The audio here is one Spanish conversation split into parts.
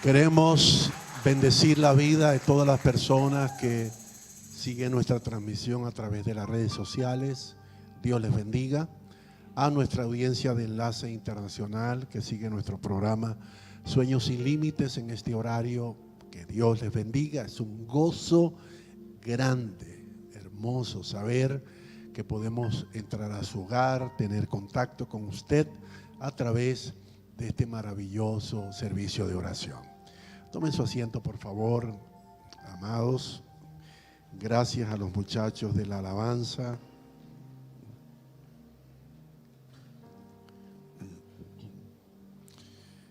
Queremos bendecir la vida de todas las personas que siguen nuestra transmisión a través de las redes sociales. Dios les bendiga. A nuestra audiencia de Enlace Internacional que sigue nuestro programa Sueños sin Límites en este horario, que Dios les bendiga. Es un gozo grande, hermoso saber que podemos entrar a su hogar, tener contacto con usted a través de este maravilloso servicio de oración. Tomen su asiento, por favor, amados. Gracias a los muchachos de la alabanza.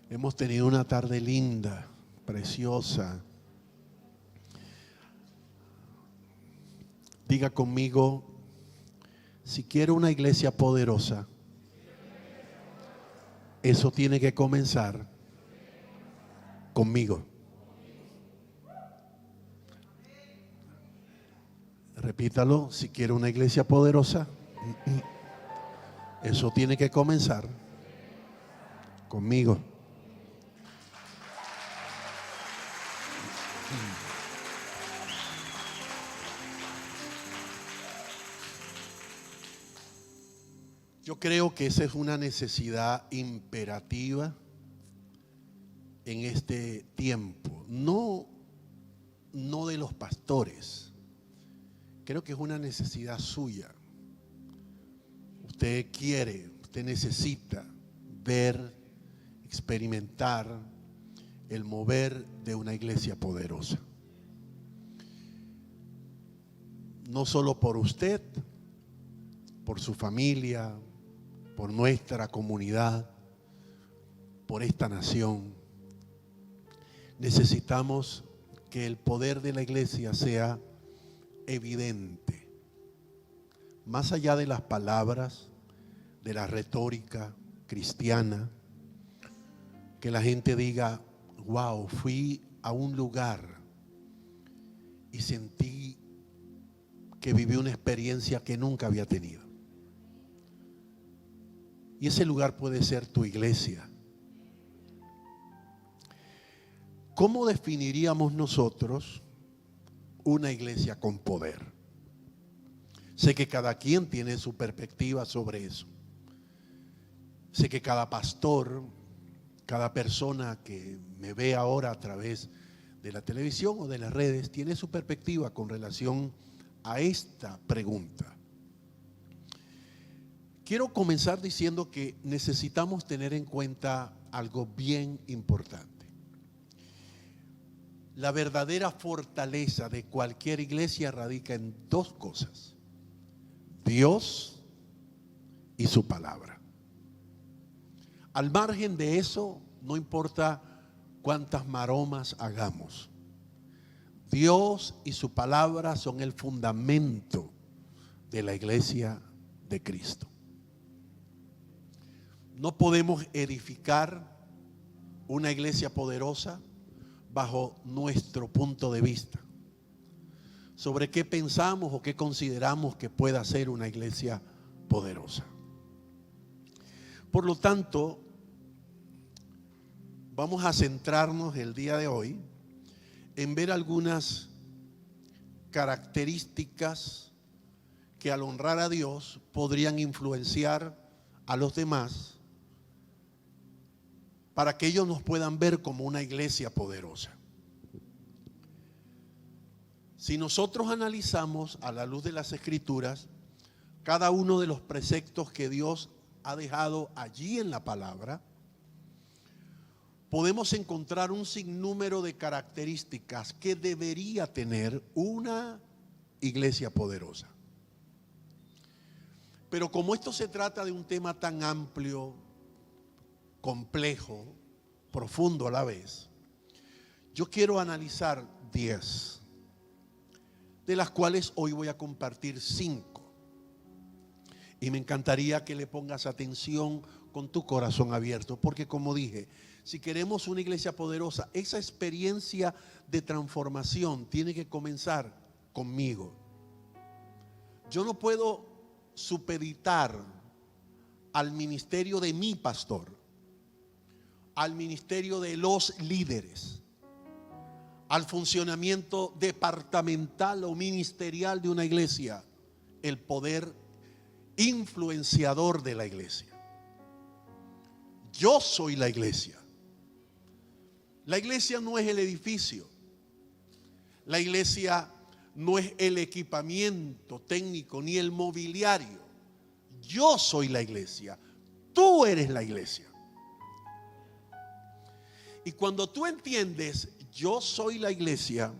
Hemos tenido una tarde linda, preciosa. Diga conmigo, si quiero una iglesia poderosa, eso tiene que comenzar conmigo. Repítalo, si quiero una iglesia poderosa, eso tiene que comenzar conmigo. Yo creo que esa es una necesidad imperativa en este tiempo, no de los pastores. Creo que es una necesidad suya. Usted quiere, usted necesita ver, experimentar el mover de una iglesia poderosa. No solo por usted, por su familia, por nuestra comunidad, por esta nación. Necesitamos que el poder de la iglesia sea evidente, más allá de las palabras, de la retórica cristiana, que la gente diga, wow, fui a un lugar y sentí que viví una experiencia que nunca había tenido. Y ese lugar puede ser tu iglesia. ¿Cómo definiríamos nosotros una iglesia con poder? Sé que cada quien tiene su perspectiva sobre eso. Sé que cada pastor, cada persona que me ve ahora a través de la televisión o de las redes, tiene su perspectiva con relación a esta pregunta. Quiero comenzar diciendo que necesitamos tener en cuenta algo bien importante. La verdadera fortaleza de cualquier iglesia radica en dos cosas: Dios y su palabra. Al margen de eso, no importa cuántas maromas hagamos, Dios y su palabra son el fundamento de la iglesia de Cristo. No podemos edificar una iglesia poderosa bajo nuestro punto de vista, sobre qué pensamos o qué consideramos que pueda ser una iglesia poderosa. Por lo tanto, vamos a centrarnos el día de hoy en ver algunas características que al honrar a Dios podrían influenciar a los demás para que ellos nos puedan ver como una iglesia poderosa. Si nosotros analizamos a la luz de las Escrituras cada uno de los preceptos que Dios ha dejado allí en la palabra, podemos encontrar un sinnúmero de características que debería tener una iglesia poderosa. Pero como esto se trata de un tema tan amplio, complejo, profundo a la vez, yo quiero analizar 10, de las cuales hoy voy a compartir 5. Y me encantaría que le pongas atención con tu corazón abierto, porque como dije, si queremos una iglesia poderosa, esa experiencia de transformación tiene que comenzar conmigo. Yo no puedo supeditar al ministerio de mi pastor, al ministerio de los líderes, al funcionamiento departamental o ministerial de una iglesia, el poder influenciador de la iglesia. Yo soy la iglesia. La iglesia no es el edificio. La iglesia no es el equipamiento técnico ni el mobiliario. Yo soy la iglesia. Tú eres la iglesia. Y cuando tú entiendes, yo soy la iglesia,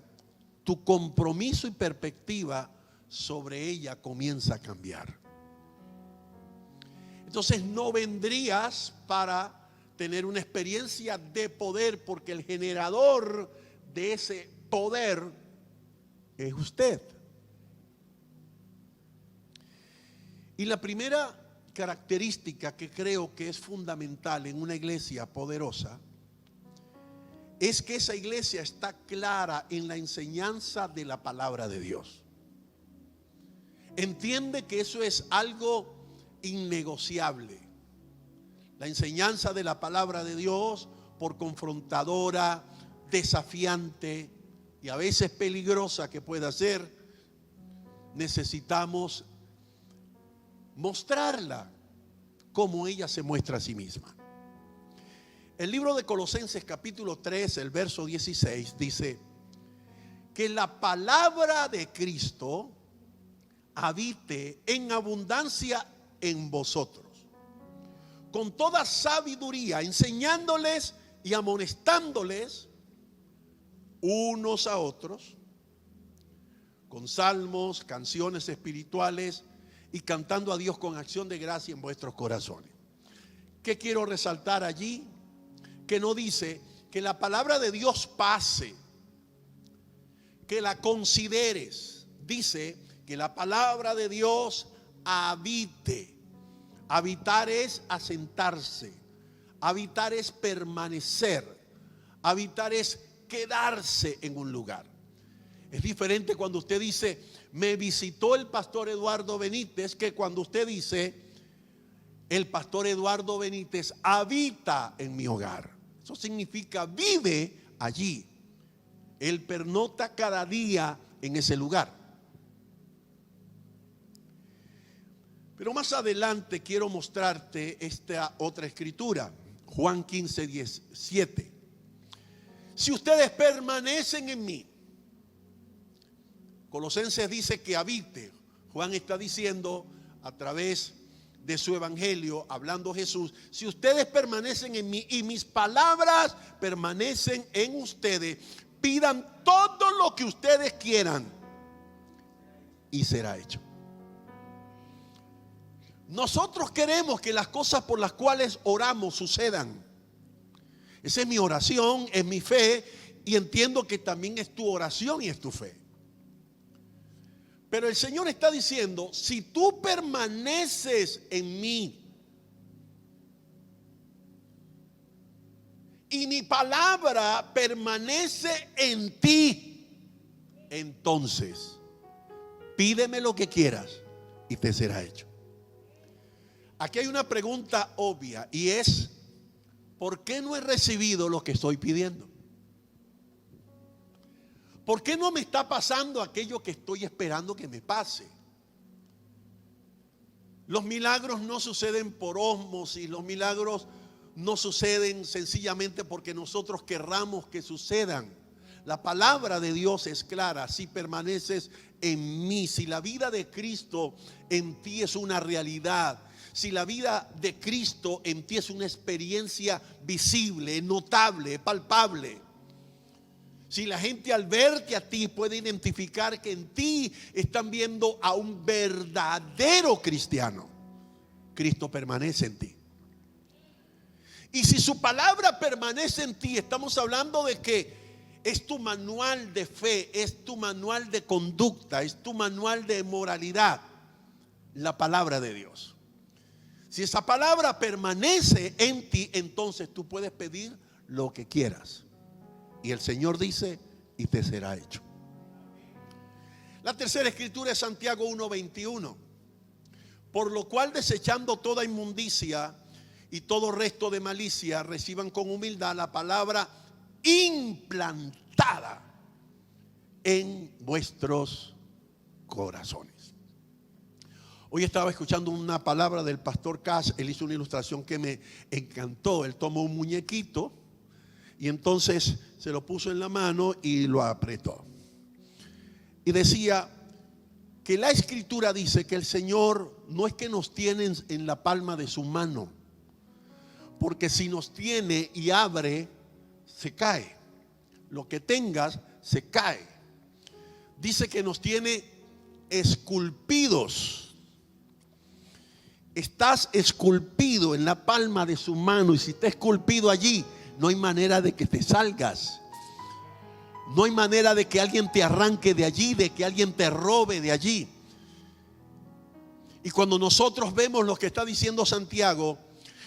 tu compromiso y perspectiva sobre ella comienza a cambiar. Entonces no vendrías para tener una experiencia de poder, porque el generador de ese poder es usted. Y la primera característica que creo que es fundamental en una iglesia poderosa es que esa iglesia está clara en la enseñanza de la palabra de Dios. Entiende que eso es algo innegociable. La enseñanza de la palabra de Dios, por confrontadora, desafiante y a veces peligrosa que pueda ser, necesitamos mostrarla como ella se muestra a sí misma. El libro de Colosenses capítulo 3, el verso 16 dice que la palabra de Cristo habite en abundancia en vosotros, con toda sabiduría, enseñándoles y amonestándoles unos a otros con salmos, canciones espirituales y cantando a Dios con acción de gracia en vuestros corazones. ¿Qué quiero resaltar allí? Que no dice que la palabra de Dios pase, que la consideres. Dice que la palabra de Dios habite. Habitar es asentarse. Habitar es permanecer. Habitar es quedarse en un lugar. Es diferente cuando usted dice, me visitó el pastor Eduardo Benítez, que cuando usted dice, el pastor Eduardo Benítez habita en mi hogar. Eso significa vive allí. Él pernocta cada día en ese lugar. Pero más adelante quiero mostrarte esta otra escritura, Juan 15, 17. Si ustedes permanecen en mí, Colosenses dice que habite. Juan está diciendo a través de su evangelio, hablando Jesús, si ustedes permanecen en mí y mis palabras permanecen en ustedes, pidan todo lo que ustedes quieran y será hecho. Nosotros queremos que las cosas por las cuales oramos sucedan. Esa es mi oración, es mi fe, y entiendo que también es tu oración y es tu fe. Pero el Señor está diciendo, si tú permaneces en mí y mi palabra permanece en ti, entonces pídeme lo que quieras y te será hecho. Aquí hay una pregunta obvia y es, ¿por qué no he recibido lo que estoy pidiendo? ¿Por qué no me está pasando aquello que estoy esperando que me pase? Los milagros no suceden por ósmosis, los milagros no suceden sencillamente porque nosotros querramos que sucedan. La palabra de Dios es clara: si permaneces en mí, si la vida de Cristo en ti es una realidad, si la vida de Cristo en ti es una experiencia visible, notable, palpable, si la gente al verte a ti puede identificar que en ti están viendo a un verdadero cristiano, Cristo permanece en ti. Y si su palabra permanece en ti, estamos hablando de que es tu manual de fe, es tu manual de conducta, es tu manual de moralidad, la palabra de Dios. Si esa palabra permanece en ti, entonces tú puedes pedir lo que quieras. Y el Señor dice, y te será hecho. La tercera escritura es Santiago 1:21. Por lo cual, desechando toda inmundicia y todo resto de malicia, reciban con humildad la palabra implantada en vuestros corazones. Hoy estaba escuchando una palabra del pastor Cass. Él hizo una ilustración que me encantó. Él tomó un muñequito y entonces se lo puso en la mano y lo apretó. Y decía que la escritura dice que el Señor no es que nos tiene en la palma de su mano, porque si nos tiene y abre, se cae. Lo que tengas se cae. Dice que nos tiene esculpidos. Estás esculpido en la palma de su mano, y si está esculpido allí, no hay manera de que te salgas. No hay manera de que alguien te arranque de allí, de que alguien te robe de allí. Y cuando nosotros vemos lo que está diciendo Santiago,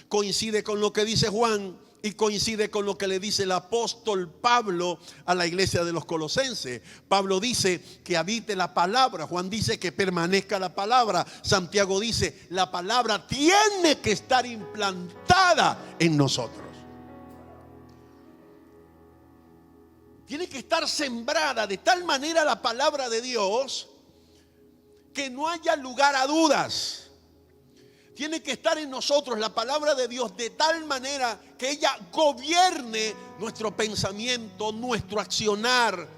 coincide con lo que dice Juan y coincide con lo que le dice el apóstol Pablo a la iglesia de los Colosenses. Pablo dice que habite la palabra. Juan dice que permanezca la palabra. Santiago dice, la palabra tiene que estar implantada en nosotros. Tiene que estar sembrada de tal manera la palabra de Dios que no haya lugar a dudas. Tiene que estar en nosotros la palabra de Dios de tal manera que ella gobierne nuestro pensamiento, nuestro accionar,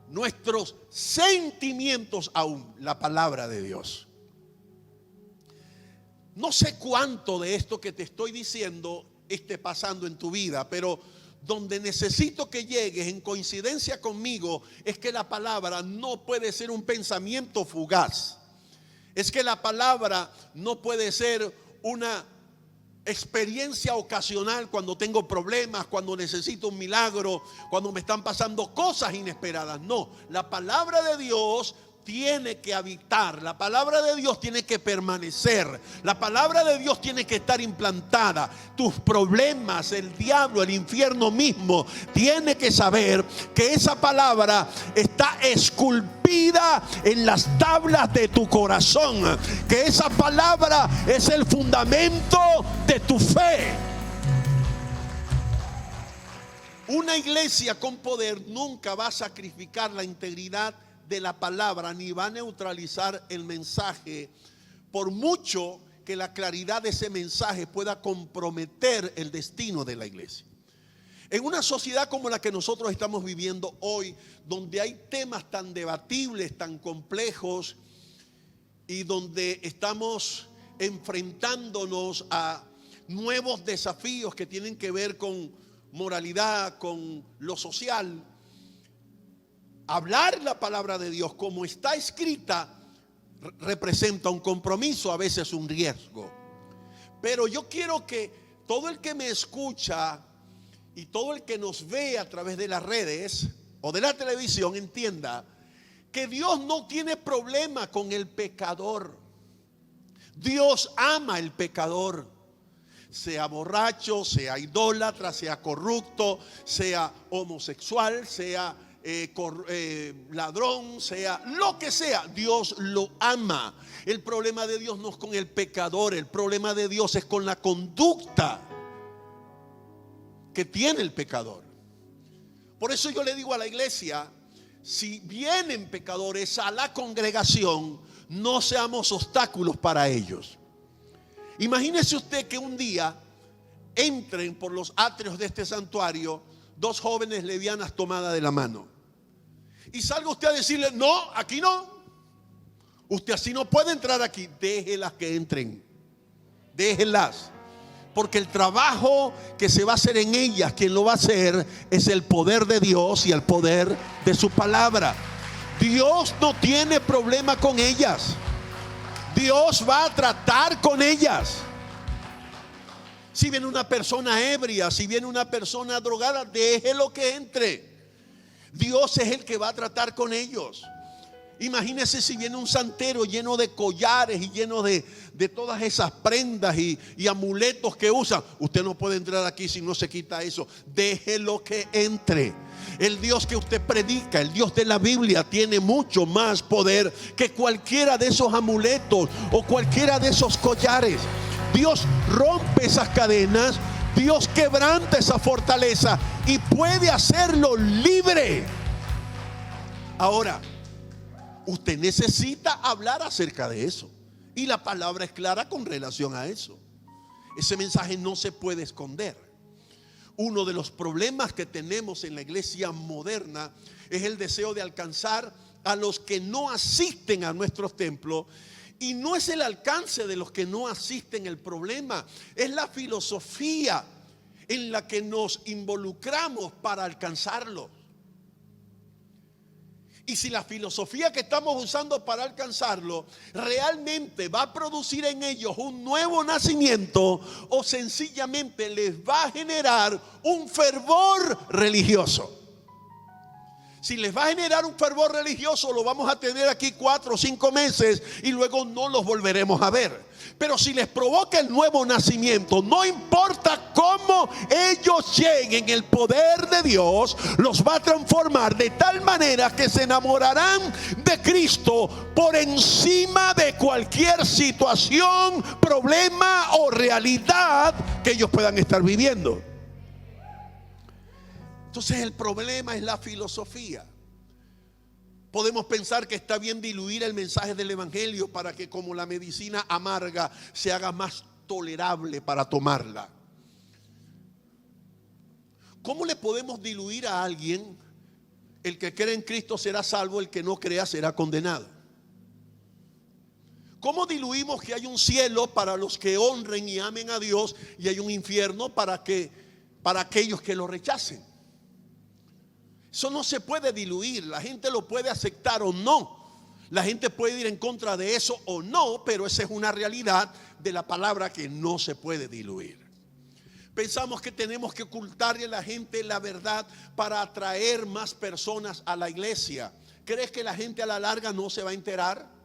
nuestros sentimientos, aún la palabra de Dios. No sé cuánto de esto que te estoy diciendo esté pasando en tu vida, pero donde necesito que llegues en coincidencia conmigo es que la palabra no puede ser un pensamiento fugaz. Es que la palabra no puede ser una experiencia ocasional cuando tengo problemas, cuando necesito un milagro, cuando me están pasando cosas inesperadas. No, la palabra de Dios tiene que habitar, la palabra de Dios tiene que permanecer, la palabra de Dios tiene que estar implantada. Tus problemas, el diablo, el infierno mismo tiene que saber que esa palabra está esculpida en las tablas de tu corazón, que esa palabra es el fundamento de tu fe. Una iglesia con poder nunca va a sacrificar la integridad de la palabra, ni va a neutralizar el mensaje, por mucho que la claridad de ese mensaje pueda comprometer el destino de la iglesia. En una sociedad como la que nosotros estamos viviendo hoy, donde hay temas tan debatibles, tan complejos, y donde estamos enfrentándonos a nuevos desafíos que tienen que ver con moralidad, con lo social, hablar la palabra de Dios como está escrita representa un compromiso, a veces un riesgo. Pero yo quiero que todo el que me escucha y todo el que nos ve a través de las redes o de la televisión entienda que Dios no tiene problema con el pecador. Dios ama el pecador, sea borracho, sea idólatra, sea corrupto, sea homosexual, sea ladrón, sea lo que sea, Dios lo ama. El problema de Dios no es con el pecador, el problema de Dios es con la conducta que tiene el pecador. Por eso yo le digo a la iglesia, si vienen pecadores a la congregación, no seamos obstáculos para ellos. Imagínese usted que un día entren por los atrios de este santuario dos jóvenes lesbianas tomadas de la mano, y salga usted a decirle: no, aquí no, usted así no puede entrar aquí. Déjelas que entren, déjelas, porque el trabajo que se va a hacer en ellas, quien lo va a hacer es el poder de Dios y el poder de su palabra. Dios no tiene problema con ellas. Dios va a tratar con ellas. Si viene una persona ebria, si viene una persona drogada, déjelo que entre. Dios es el que va a tratar con ellos. Imagínese si viene un santero lleno de collares y lleno de todas esas prendas y amuletos que usan. Usted no puede entrar aquí si no se quita eso. Déjelo que entre. El Dios que usted predica, el Dios de la Biblia, tiene mucho más poder que cualquiera de esos amuletos o cualquiera de esos collares. Dios rompe esas cadenas, Dios quebranta esa fortaleza y puede hacerlo libre. Ahora, usted necesita hablar acerca de eso. Y la palabra es clara con relación a eso. Ese mensaje no se puede esconder. Uno de los problemas que tenemos en la iglesia moderna es el deseo de alcanzar a los que no asisten a nuestros templos. Y no es el alcance de los que no asisten el problema, es la filosofía en la que nos involucramos para alcanzarlo. Y si la filosofía que estamos usando para alcanzarlo realmente va a producir en ellos un nuevo nacimiento, o sencillamente les va a generar un fervor religioso. Si les va a generar un fervor religioso, lo vamos a tener aquí 4 o 5 meses y luego no los volveremos a ver. Pero si les provoca el nuevo nacimiento, no importa cómo ellos lleguen, el poder de Dios los va a transformar de tal manera que se enamorarán de Cristo por encima de cualquier situación, problema o realidad que ellos puedan estar viviendo. Entonces el problema es la filosofía. Podemos pensar que está bien diluir el mensaje del evangelio para que, como la medicina amarga, se haga más tolerable para tomarla. ¿Cómo le podemos diluir a alguien? El que cree en Cristo será salvo, el que no crea será condenado. ¿Cómo diluimos que hay un cielo para los que honren y amen a Dios y hay un infierno para aquellos que lo rechacen? Eso no se puede diluir. La gente lo puede aceptar o no. La gente puede ir en contra de eso o no, pero esa es una realidad de la palabra que no se puede diluir. Pensamos que tenemos que ocultarle a la gente la verdad para atraer más personas a la iglesia. ¿Crees que la gente a la larga no se va a enterar?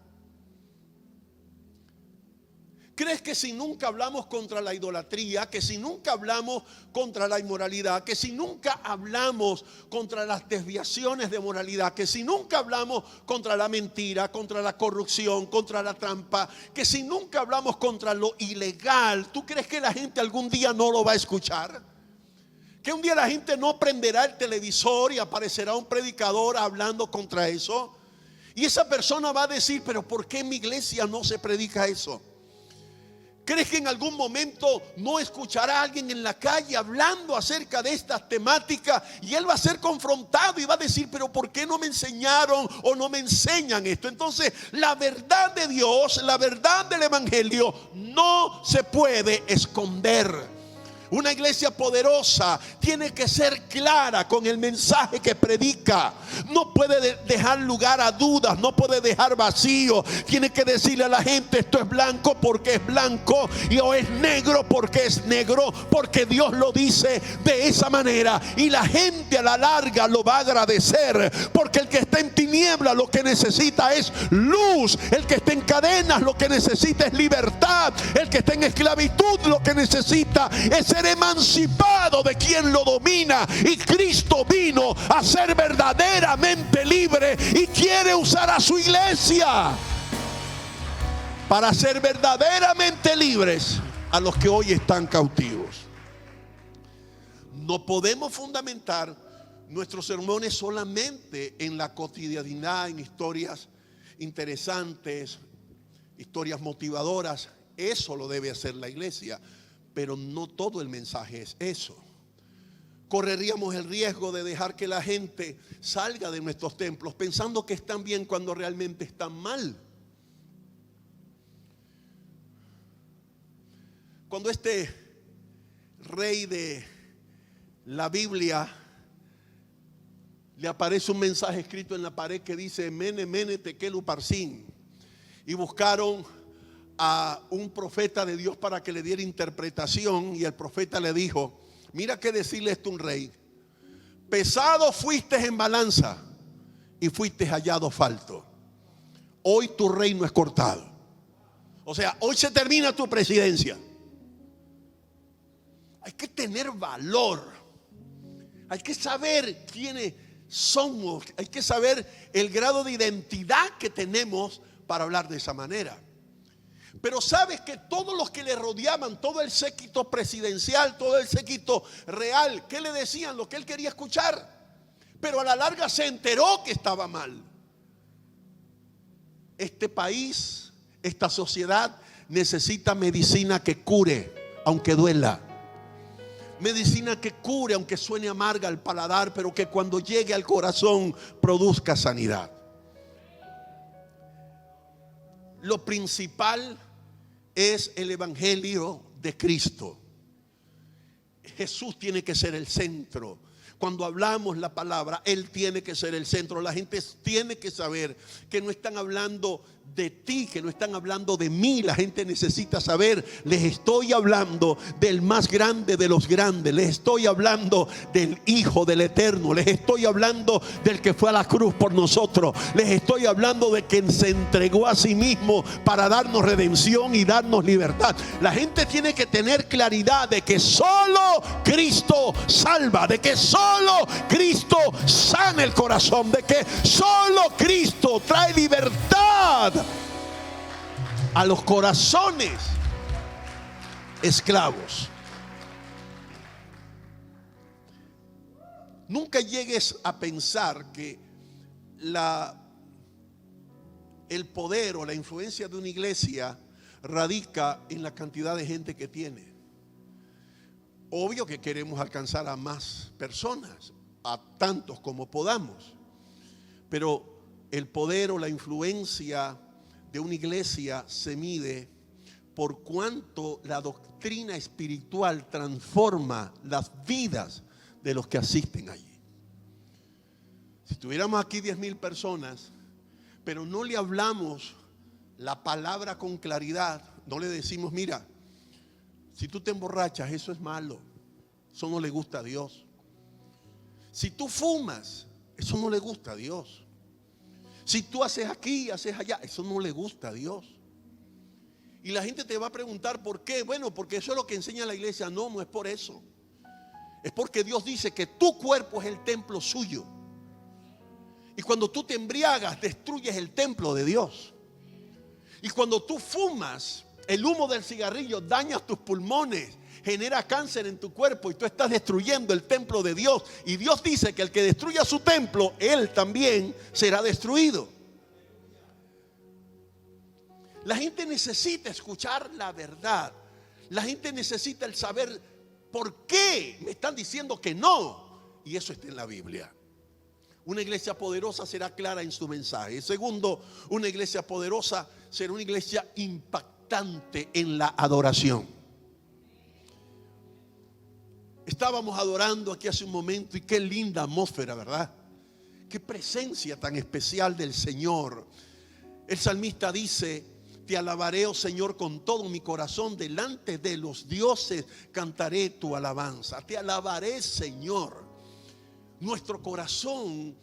¿Crees que si nunca hablamos contra la idolatría, que si nunca hablamos contra la inmoralidad, que si nunca hablamos contra las desviaciones de moralidad, que si nunca hablamos contra la mentira, contra la corrupción, contra la trampa, que si nunca hablamos contra lo ilegal, ¿tú crees que la gente algún día no lo va a escuchar? Que un día la gente no prenderá el televisor y aparecerá un predicador hablando contra eso. Y esa persona va a decir, pero ¿por qué en mi iglesia no se predica eso? ¿Crees que en algún momento no escuchará a alguien en la calle hablando acerca de estas temáticas y él va a ser confrontado y va a decir, pero ¿por qué no me enseñaron o no me enseñan esto? Entonces, la verdad de Dios, la verdad del evangelio no se puede esconder. Una iglesia poderosa tiene que ser clara con el mensaje que predica. No puede dejar lugar a dudas, no puede dejar vacío. Tiene que decirle a la gente, esto es blanco porque es blanco, y o es negro porque es negro, porque Dios lo dice de esa manera. Y la gente a la larga lo va a agradecer, porque el que está en tinieblas lo que necesita es luz. El que está en cadenas lo que necesita es libertad. El que está en esclavitud lo que necesita es ser emancipado de quien lo domina. Y Cristo vino a ser verdaderamente libre y quiere usar a su iglesia para ser verdaderamente libres a los que hoy están cautivos. No podemos fundamentar nuestros sermones solamente en la cotidianidad, en historias interesantes, historias motivadoras. Eso lo debe hacer la iglesia, pero no todo el mensaje es eso. Correríamos el riesgo de dejar que la gente salga de nuestros templos pensando que están bien cuando realmente están mal. Cuando este rey de la Biblia le aparece un mensaje escrito en la pared que dice Mene, Mene, Tekel, Uparsin, y buscaron a un profeta de Dios para que le diera interpretación, y el profeta le dijo, mira que decirle esto a un rey: pesado fuiste en balanza y fuiste hallado falto. Hoy tu reino es cortado. O sea, hoy se termina tu presidencia. Hay que tener valor. Hay que saber quiénes somos. Hay que saber el grado de identidad que tenemos para hablar de esa manera. Pero sabes que todos los que le rodeaban, todo el séquito presidencial, todo el séquito real, ¿qué le decían? Lo que él quería escuchar. pero a la larga se enteró que estaba mal. Este país, esta sociedad necesita medicina que cure, aunque duela. Medicina que cure, aunque suene amarga al paladar, pero que cuando llegue al corazón produzca sanidad. Lo principal es el evangelio de Cristo. Jesús tiene que ser el centro. Cuando hablamos la palabra, Él tiene que ser el centro. La gente tiene que saber que no están hablando de ti, que no están hablando de mí. La gente necesita saber, les estoy hablando del más grande de los grandes. Les estoy hablando del Hijo del Eterno. Les estoy hablando del que fue a la cruz por nosotros. Les estoy hablando de quien se entregó a sí mismo para darnos redención y darnos libertad. La gente tiene que tener claridad de que solo Cristo salva, de que solo Cristo sana el corazón, de que solo Cristo trae libertad a los corazones esclavos. Nunca llegues a pensar que el poder o la influencia de una iglesia radica en la cantidad de gente que tiene. Obvio que queremos alcanzar a más personas, a tantos como podamos, pero el poder o la influencia de una iglesia se mide por cuánto la doctrina espiritual transforma las vidas de los que asisten allí. Si tuviéramos aquí 10,000 personas, pero no le hablamos la palabra con claridad, no le decimos, mira, si tú te emborrachas, eso es malo, eso no le gusta a Dios. Si tú fumas, eso no le gusta a Dios. Si tú haces aquí, haces allá, eso no le gusta a Dios. Y la gente te va a preguntar ¿por qué? Bueno, porque eso es lo que enseña la iglesia. No, no es por eso. Es porque Dios dice que tu cuerpo es el templo suyo. Y cuando tú te embriagas, destruyes el templo de Dios. Y cuando tú fumas, el humo del cigarrillo daña tus pulmones, genera cáncer en tu cuerpo y tú estás destruyendo el templo de Dios. Y Dios dice que el que destruya su templo, él también será destruido. La gente necesita escuchar la verdad. La gente necesita el saber por qué me están diciendo que no. Y eso está en la Biblia. Una iglesia poderosa será clara en su mensaje. Segundo, una iglesia poderosa será una iglesia impactante en la adoración. Estábamos adorando aquí hace un momento y qué linda atmósfera, ¿verdad? Qué presencia tan especial del Señor. El salmista dice: te alabaré, oh Señor, con todo mi corazón, delante de los dioses cantaré tu alabanza. Te alabaré, Señor. Nuestro corazón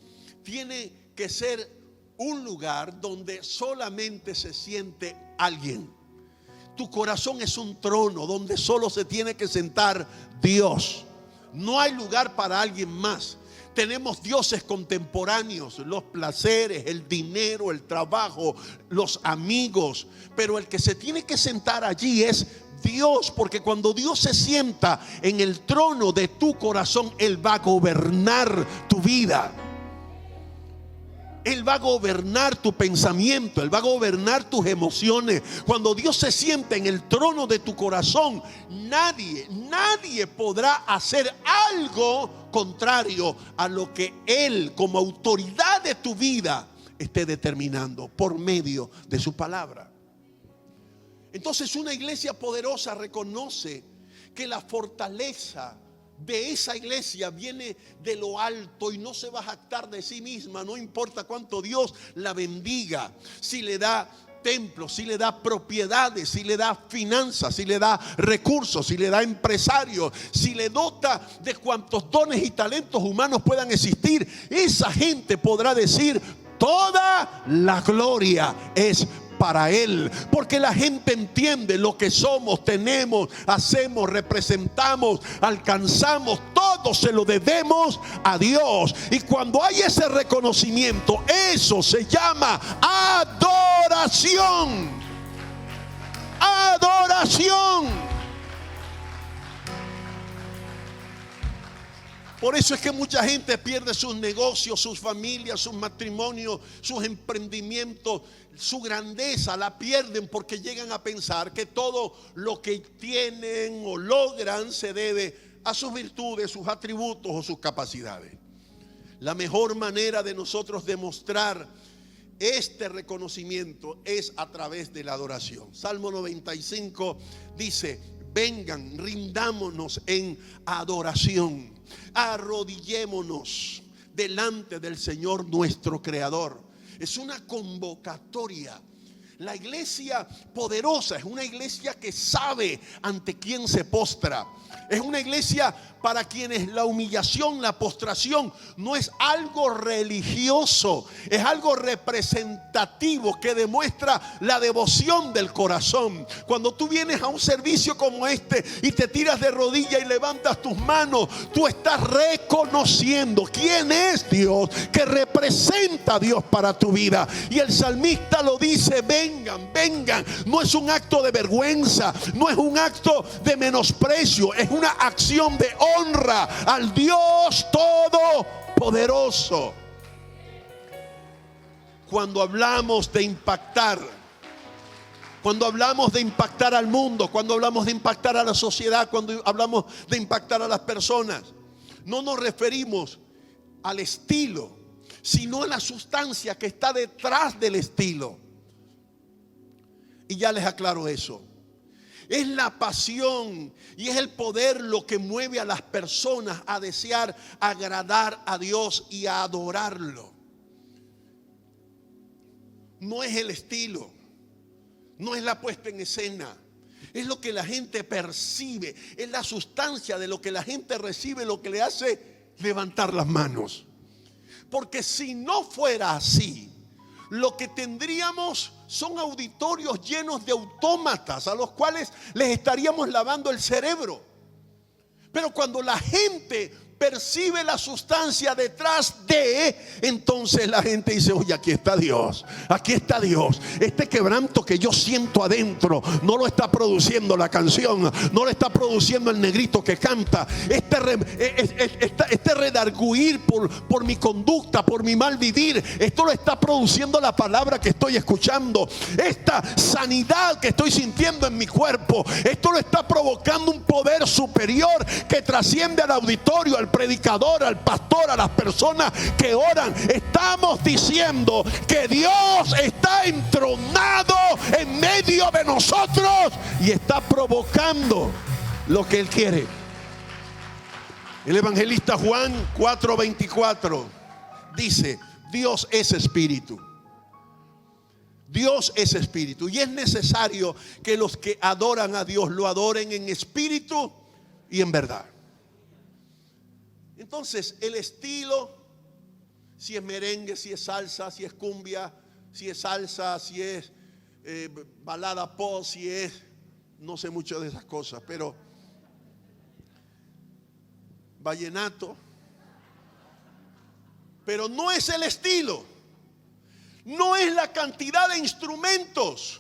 tiene que ser un lugar donde solamente se siente alguien. Tu corazón es un trono donde solo se tiene que sentar Dios. No hay lugar para alguien más. Tenemos dioses contemporáneos, los placeres, el dinero, el trabajo, los amigos. Pero el que se tiene que sentar allí es Dios, porque cuando Dios se sienta en el trono de tu corazón, Él va a gobernar tu vida. Él va a gobernar tu pensamiento, Él va a gobernar tus emociones. Cuando Dios se sienta en el trono de tu corazón, nadie podrá hacer algo contrario a lo que Él, como autoridad de tu vida, esté determinando por medio de su palabra. Entonces, una iglesia poderosa reconoce que la fortaleza de esa iglesia viene de lo alto y no se va a jactar de sí misma. No importa cuánto Dios la bendiga, si le da templos, si le da propiedades, si le da finanzas, si le da recursos, si le da empresarios, si le dota de cuantos dones y talentos humanos puedan existir, esa gente podrá decir: toda la gloria es para Él, porque la gente entiende lo que somos, tenemos, hacemos, representamos, alcanzamos, todo se lo debemos a Dios. Y cuando hay ese reconocimiento, eso se llama adoración. Adoración. Por eso es que mucha gente pierde sus negocios, sus familias, sus matrimonios, sus emprendimientos, su grandeza la pierden porque llegan a pensar que todo lo que tienen o logran se debe a sus virtudes, sus atributos o sus capacidades. La mejor manera de nosotros demostrar este reconocimiento es a través de la adoración. Salmo 95 dice: vengan, rindámonos en adoración, arrodillémonos delante del Señor nuestro Creador. Es una convocatoria. La iglesia poderosa es una iglesia que sabe ante quién se postra. Es una iglesia para quienes la humillación, la postración no es algo religioso, es algo representativo que demuestra la devoción del corazón. Cuando tú vienes a un servicio como este y te tiras de rodillas y levantas tus manos, tú estás reconociendo quién es Dios, que representa a Dios para tu vida. Y el salmista lo dice: vengan, vengan. No es un acto de vergüenza, no es un acto de menosprecio, es una acción de honra al Dios Todopoderoso. Cuando hablamos de impactar, cuando hablamos de impactar al mundo, cuando hablamos de impactar a la sociedad, cuando hablamos de impactar a las personas, no nos referimos al estilo, sino a la sustancia que está detrás del estilo. Y ya les aclaro eso. Es la pasión y es el poder lo que mueve a las personas a desear agradar a Dios y a adorarlo. No es el estilo, no es la puesta en escena, es lo que la gente percibe, es la sustancia de lo que la gente recibe, lo que le hace levantar las manos. Porque si no fuera así, lo que tendríamos son auditorios llenos de autómatas a los cuales les estaríamos lavando el cerebro. Pero cuando la gente percibe la sustancia detrás de, entonces la gente dice: oye, aquí está Dios, aquí está Dios. Este quebranto que yo siento adentro no lo está produciendo la canción, no lo está produciendo el negrito que canta. Este redarguir por mi conducta, por mi mal vivir, esto lo está produciendo la palabra que estoy escuchando. Esta sanidad que estoy sintiendo en mi cuerpo, esto lo está provocando un poder superior que trasciende al auditorio, al predicador, al pastor, a las personas que oran. Estamos diciendo que Dios está entronado en medio de nosotros y está provocando lo que Él quiere. El evangelista Juan 4:24 dice: Dios es espíritu. Dios es espíritu y es necesario que los que adoran a Dios lo adoren en espíritu y en verdad. Entonces, el estilo, si es merengue, si es salsa, si es cumbia, si es salsa, si es balada pop, si es, no sé mucho de esas cosas, pero vallenato, pero no es el estilo, no es la cantidad de instrumentos.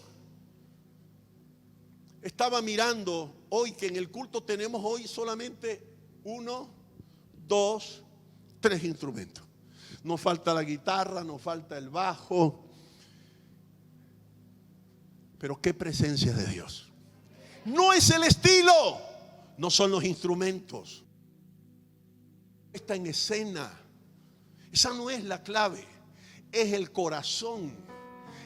Estaba mirando hoy que en el culto tenemos hoy solamente 1, 2, 3 instrumentos. Nos falta la guitarra, nos falta el bajo. Pero qué presencia de Dios. No es el estilo, no son los instrumentos. Está en escena. Esa no es la clave, es el corazón.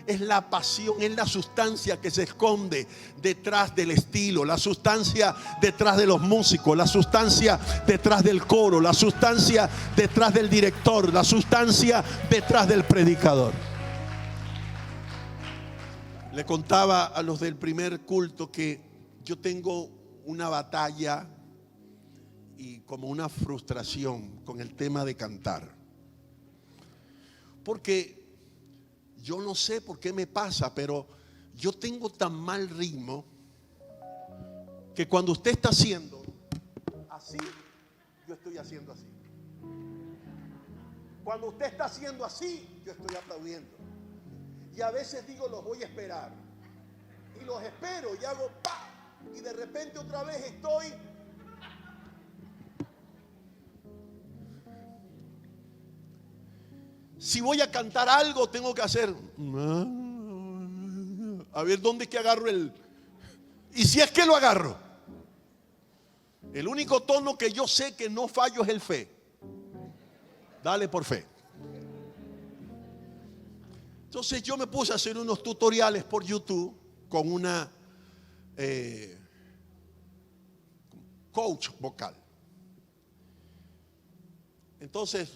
Es la pasión, es la sustancia que se esconde detrás del estilo, la sustancia detrás de los músicos, la sustancia detrás del coro, la sustancia detrás del director, la sustancia detrás del predicador. Le contaba a los del primer culto que yo tengo una batalla y como una frustración con el tema de cantar. Porque yo no sé por qué me pasa, pero yo tengo tan mal ritmo que cuando usted está haciendo así, yo estoy haciendo así. Cuando usted está haciendo así, yo estoy aplaudiendo. Y a veces digo, los voy a esperar. Y los espero y hago ¡pa! Y de repente otra vez estoy Si voy a cantar algo, tengo que hacer. A ver, ¿dónde es que agarro el? Y si es que lo agarro. El único tono que yo sé que no fallo es el fe. Dale por fe. Entonces yo me puse a hacer unos tutoriales por YouTube con una coach vocal. Entonces,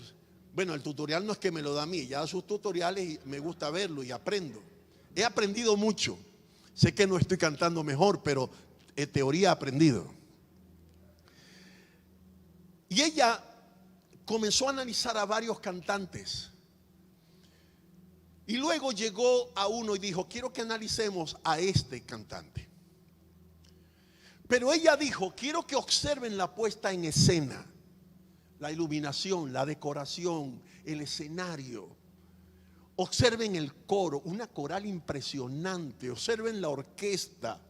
bueno, el tutorial no es que me lo da a mí, ella da sus tutoriales y me gusta verlo y aprendo. He aprendido mucho. Sé que no estoy cantando mejor, pero en teoría he aprendido. Y ella comenzó a analizar a varios cantantes. Y luego llegó a uno y dijo, quiero que analicemos a este cantante. Pero ella dijo, quiero que observen la puesta en escena, la iluminación, la decoración, el escenario. Observen el coro, una coral impresionante. Observen la orquesta.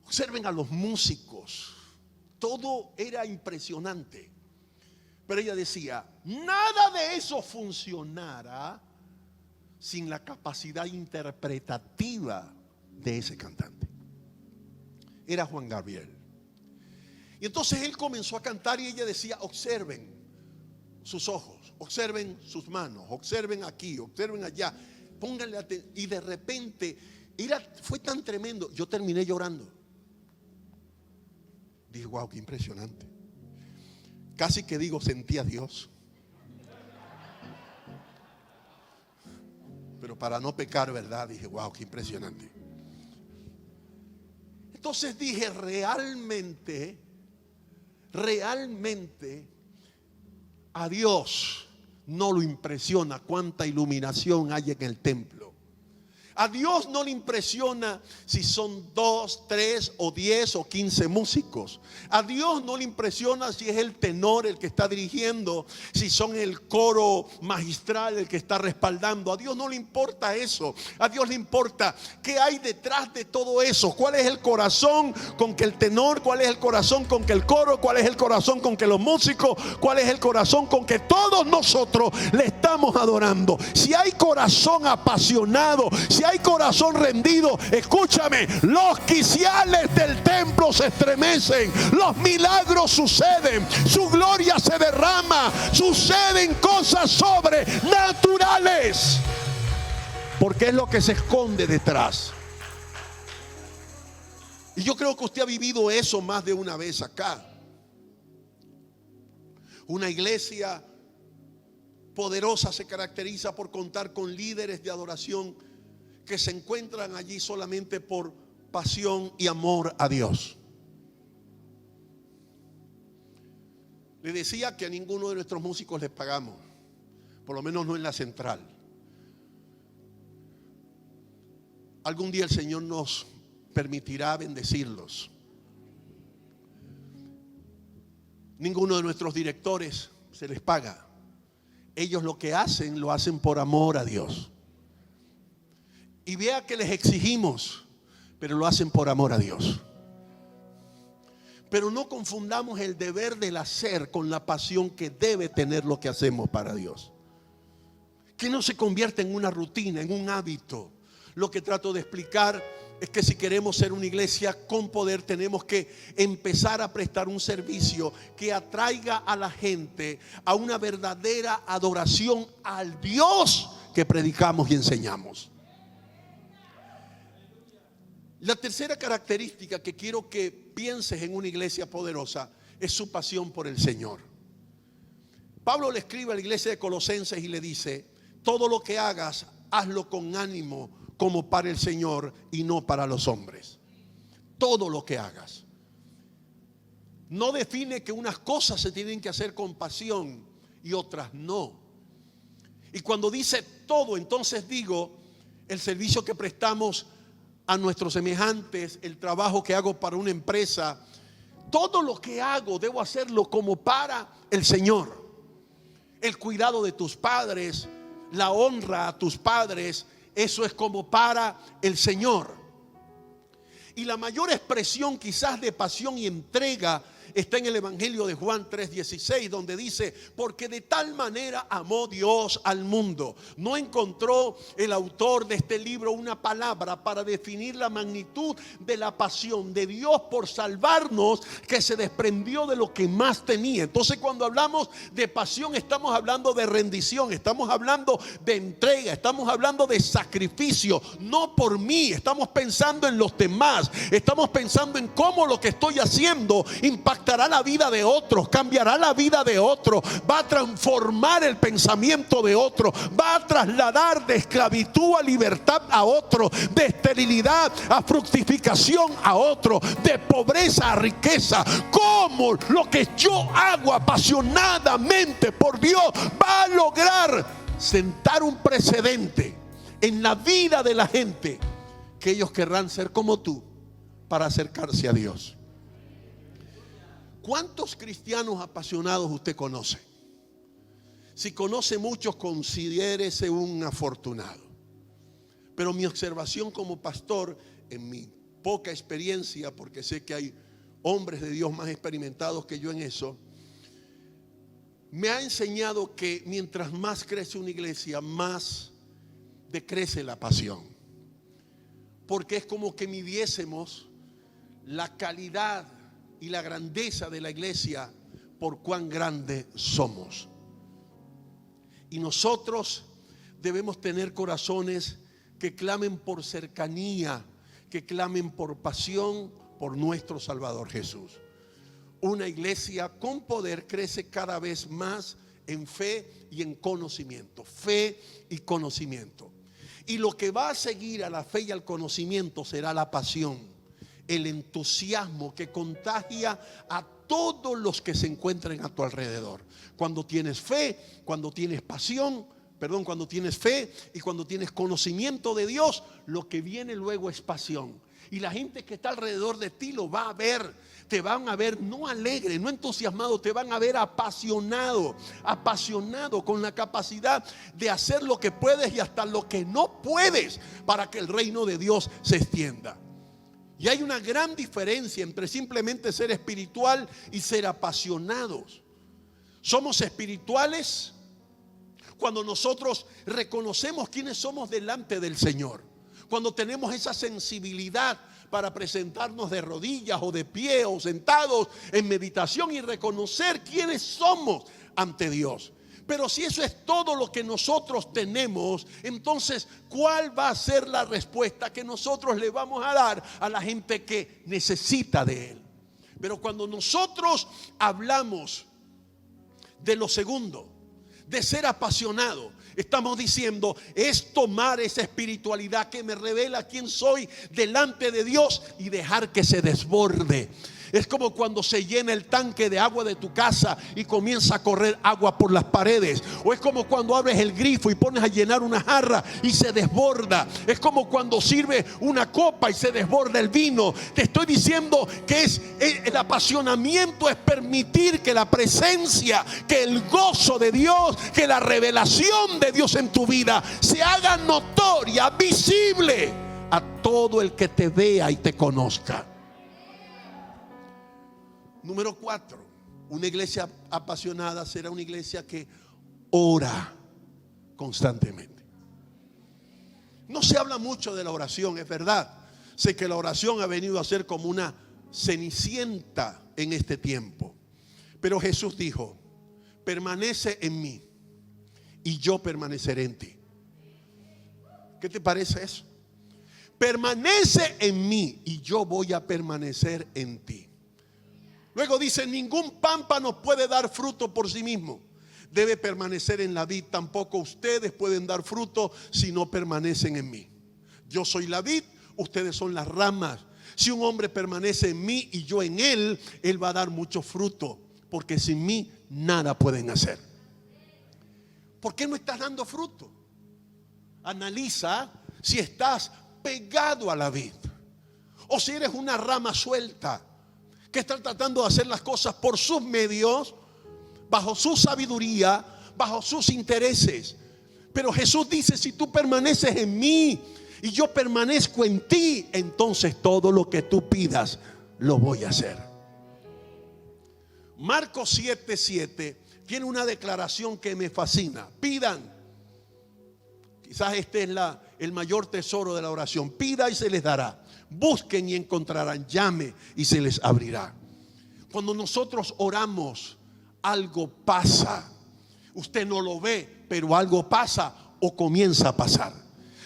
Observen a los músicos. Todo era impresionante. Pero ella decía, nada de eso funcionará sin la capacidad interpretativa de ese cantante. Era Juan Gabriel. Y entonces él comenzó a cantar y ella decía, observen sus ojos, observen sus manos, observen aquí, observen allá, pónganle atención. Y de repente fue tan tremendo, yo terminé llorando. Dije, wow, qué impresionante. Casi que digo, sentí a Dios. Pero para no pecar, ¿verdad? Dije, wow, qué impresionante. Entonces dije, realmente a Dios no lo impresiona cuánta iluminación hay en el templo. A Dios no le impresiona si son 2, 3 o 10 o 15 músicos. A Dios no le impresiona si es el tenor el que está dirigiendo, si son el coro magistral el que está respaldando. A Dios no le importa eso. A Dios le importa qué hay detrás de todo eso. ¿Cuál es el corazón con que el tenor? ¿Cuál es el corazón con que el coro? ¿Cuál es el corazón con que los músicos? ¿Cuál es el corazón con que todos nosotros le estamos adorando? Si hay corazón apasionado, si hay corazón rendido, escúchame, los quiciales del templo se estremecen, los milagros suceden, su gloria se derrama, suceden cosas sobrenaturales, porque es lo que se esconde detrás. Y yo creo que usted ha vivido eso más de una vez acá. Una iglesia poderosa se caracteriza por contar con líderes de adoración que se encuentran allí solamente por pasión y amor a Dios. Le decía que a ninguno de nuestros músicos les pagamos, por lo menos no en la central. Algún día el Señor nos permitirá bendecirlos. Ninguno de nuestros directores se les paga. Ellos lo que hacen, lo hacen por amor a Dios. Y vea que les exigimos, pero lo hacen por amor a Dios. Pero no confundamos el deber del hacer con la pasión que debe tener lo que hacemos para Dios. Que no se convierta en una rutina, en un hábito. Lo que trato de explicar es que si queremos ser una iglesia con poder, tenemos que empezar a prestar un servicio que atraiga a la gente a una verdadera adoración al Dios que predicamos y enseñamos. La tercera característica que quiero que pienses en una iglesia poderosa es su pasión por el Señor. Pablo le escribe a la iglesia de Colosenses y le dice: todo lo que hagas, hazlo con ánimo como para el Señor y no para los hombres. Todo lo que hagas. No define que unas cosas se tienen que hacer con pasión y otras no. Y cuando dice todo, entonces digo, el servicio que prestamos a nuestros semejantes, el trabajo que hago para una empresa, todo lo que hago debo hacerlo como para el Señor. El cuidado de tus padres, la honra a tus padres, eso es como para el Señor. Y la mayor expresión quizás de pasión y entrega está en el Evangelio de Juan 3:16, donde dice: porque de tal manera amó Dios al mundo. No encontró el autor de este libro una palabra para definir la magnitud de la pasión de Dios por salvarnos, que se desprendió de lo que más tenía. Entonces, cuando hablamos de pasión, estamos hablando de rendición, estamos hablando de entrega, estamos hablando de sacrificio. No por mí, estamos pensando en los demás, estamos pensando en cómo lo que estoy haciendo impactará la vida de otros, cambiará la vida de otros, va a transformar el pensamiento de otros, va a trasladar de esclavitud a libertad a otros, de esterilidad a fructificación a otros, de pobreza a riqueza. Cómo lo que yo hago apasionadamente por Dios va a lograr sentar un precedente en la vida de la gente, que ellos querrán ser como tú para acercarse a Dios. ¿Cuántos cristianos apasionados usted conoce? Si conoce muchos, considérese un afortunado. Pero mi observación como pastor, en mi poca experiencia, porque sé que hay hombres de Dios más experimentados que yo en eso, me ha enseñado que mientras más crece una iglesia, más decrece la pasión. Porque es como que midiésemos la calidad y la grandeza de la iglesia por cuán grande somos. Y nosotros debemos tener corazones que clamen por cercanía, que clamen por pasión por nuestro Salvador Jesús. Una iglesia con poder crece cada vez más en fe y en conocimiento. Fe y conocimiento. Y lo que va a seguir a la fe y al conocimiento será la pasión, el entusiasmo que contagia a todos los que se encuentren a tu alrededor. Cuando tienes fe, cuando tienes pasión, cuando tienes fe y cuando tienes conocimiento de Dios, lo que viene luego es pasión. Y la gente que está alrededor de ti lo va a ver. Te van a ver no alegre, no entusiasmado, te van a ver apasionado, apasionado con la capacidad de hacer lo que puedes y hasta lo que no puedes para que el reino de Dios se extienda. Y hay una gran diferencia entre simplemente ser espiritual y ser apasionados. Somos espirituales cuando nosotros reconocemos quiénes somos delante del Señor. Cuando tenemos esa sensibilidad para presentarnos de rodillas o de pie o sentados en meditación y reconocer quiénes somos ante Dios. Pero si eso es todo lo que nosotros tenemos, entonces ¿cuál va a ser la respuesta que nosotros le vamos a dar a la gente que necesita de Él? Pero cuando nosotros hablamos de lo segundo, de ser apasionado, estamos diciendo, es tomar esa espiritualidad que me revela quién soy delante de Dios y dejar que se desborde. Es como cuando se llena el tanque de agua de tu casa y comienza a correr agua por las paredes. O es como cuando abres el grifo y pones a llenar una jarra y se desborda. Es como cuando sirve una copa y se desborda el vino. Te estoy diciendo que el apasionamiento es permitir que la presencia, que el gozo de Dios, que la revelación de Dios en tu vida se haga notoria, visible a todo el que te vea y te conozca. Número 4, una iglesia apasionada será una iglesia que ora constantemente. No se habla mucho de la oración, es verdad. Sé que la oración ha venido a ser como una cenicienta en este tiempo. Pero Jesús dijo, permanece en mí y yo permaneceré en ti. ¿Qué te parece eso? Permanece en mí y yo voy a permanecer en ti. Luego dice, ningún pámpano puede dar fruto por sí mismo. Debe permanecer en la vid. Tampoco ustedes pueden dar fruto si no permanecen en mí. Yo soy la vid, ustedes son las ramas. Si un hombre permanece en mí y yo en él, él va a dar mucho fruto. Porque sin mí nada pueden hacer. ¿Por qué no estás dando fruto? Analiza si estás pegado a la vid o si eres una rama suelta que está tratando de hacer las cosas por sus medios, bajo su sabiduría, bajo sus intereses. Pero Jesús dice, si tú permaneces en mí y yo permanezco en ti, entonces todo lo que tú pidas lo voy a hacer. Marcos 7:7 tiene una declaración que me fascina. Pidan. Quizás este es el mayor tesoro de la oración. Pida y se les dará. Busquen y encontrarán. Llame y se les abrirá. Cuando nosotros oramos, algo pasa. Usted no lo ve, pero algo pasa o comienza a pasar.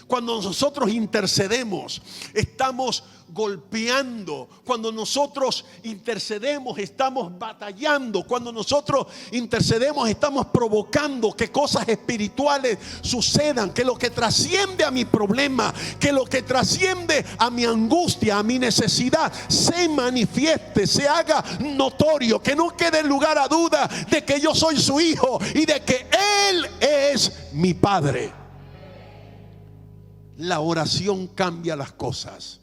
Cuando nosotros intercedemos, estamos golpeando. Cuando nosotros intercedemos, estamos batallando. Cuando nosotros intercedemos, estamos provocando que cosas espirituales sucedan, que lo que trasciende a mi problema, que lo que trasciende a mi angustia, a mi necesidad, se manifieste, se haga notorio, que no quede lugar a duda de que yo soy su hijo y de que Él es mi Padre. La oración cambia las cosas.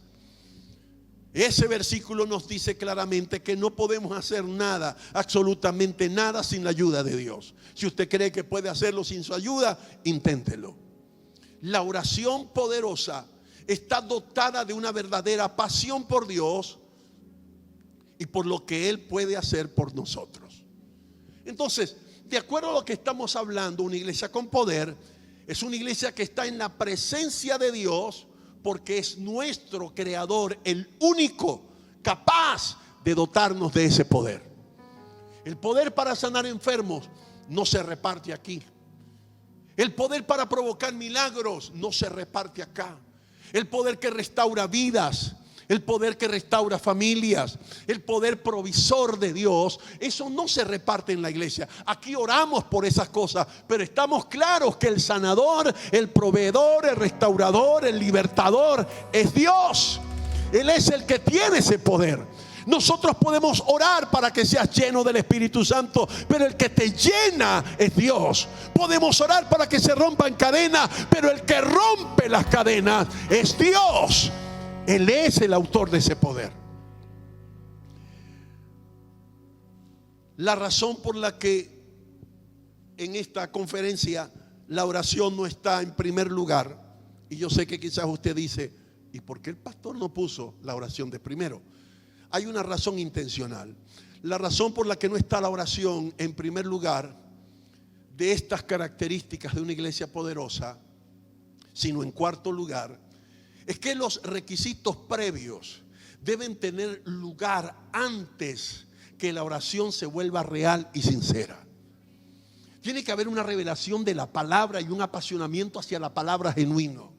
Ese versículo nos dice claramente que no podemos hacer nada, absolutamente nada, sin la ayuda de Dios. Si usted cree que puede hacerlo sin su ayuda, inténtelo. La oración poderosa está dotada de una verdadera pasión por Dios y por lo que Él puede hacer por nosotros. Entonces, de acuerdo a lo que estamos hablando, una iglesia con poder es una iglesia que está en la presencia de Dios, porque es nuestro creador, el único capaz de dotarnos de ese poder. El poder para sanar enfermos no se reparte aquí. El poder para provocar milagros no se reparte acá. El poder que restaura vidas, el poder que restaura familias, el poder provisor de Dios, eso no se reparte en la iglesia. Aquí oramos por esas cosas, pero estamos claros que el sanador, el proveedor, el restaurador, el libertador es Dios. Él es el que tiene ese poder. Nosotros podemos orar para que seas lleno del Espíritu Santo, pero el que te llena es Dios. Podemos orar para que se rompan cadenas, pero el que rompe las cadenas es Dios. Él es el autor de ese poder. La razón por la que en esta conferencia la oración no está en primer lugar, y yo sé que quizás usted dice, ¿y por qué el pastor no puso la oración de primero? Hay una razón intencional. La razón por la que no está la oración en primer lugar de estas características de una iglesia poderosa, sino en cuarto lugar, es que los requisitos previos deben tener lugar antes que la oración se vuelva real y sincera. Tiene que haber una revelación de la palabra y un apasionamiento hacia la palabra genuino.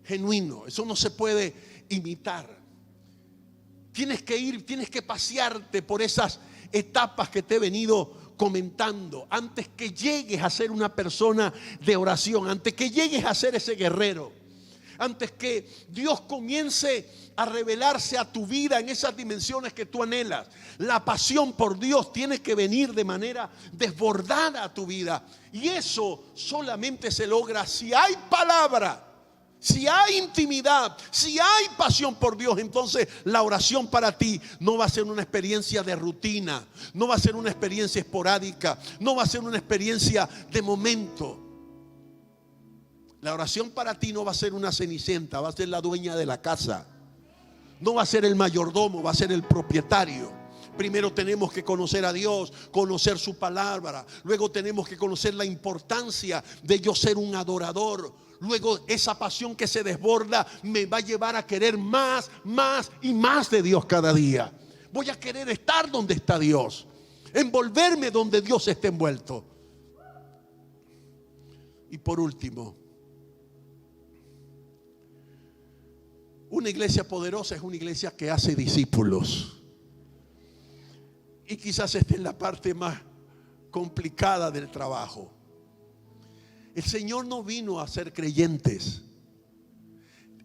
Genuino, eso no se puede imitar. Tienes que ir, tienes que pasearte por esas etapas que te he venido comentando antes que llegues a ser una persona de oración, antes que llegues a ser ese guerrero, antes que Dios comience a revelarse a tu vida en esas dimensiones que tú anhelas. La pasión por Dios tiene que venir de manera desbordada a tu vida, y eso solamente se logra si hay palabra, si hay intimidad, si hay pasión por Dios. Entonces la oración para ti no va a ser una experiencia de rutina, no va a ser una experiencia esporádica, no va a ser una experiencia de momento. La oración para ti no va a ser una cenicienta, va a ser la dueña de la casa. No va a ser el mayordomo, va a ser el propietario. Primero tenemos que conocer a Dios, conocer su palabra. Luego tenemos que conocer la importancia de yo ser un adorador. Luego esa pasión que se desborda me va a llevar a querer más, más y más de Dios cada día. Voy a querer estar donde está Dios, envolverme donde Dios está envuelto. Y por último, una iglesia poderosa es una iglesia que hace discípulos. Y quizás esta es la parte más complicada del trabajo. El Señor no vino a ser creyentes.